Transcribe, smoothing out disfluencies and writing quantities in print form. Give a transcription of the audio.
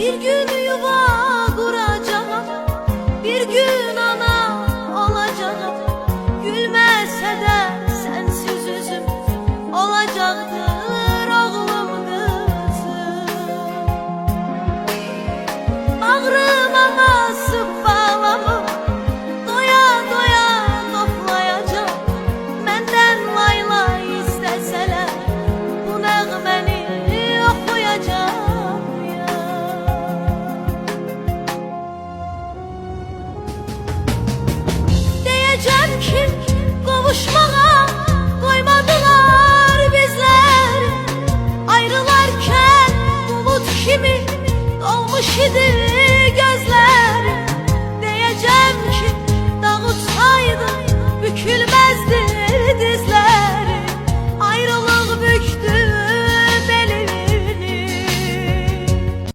Bir gün yuva kuracağım, bir gün ana olacağım. Gülmese de sensiz üzüm olacaktır oğlum kızım. Bağrıma basıp bağlamı doya doya toplayacağım. Menden layla isteseler bu nəğməni oxuyacağım ya. Deyəcəm ki qovuşmağa qoymadılar bizləri. Ayrılarkən bulut kimi dolmuş idi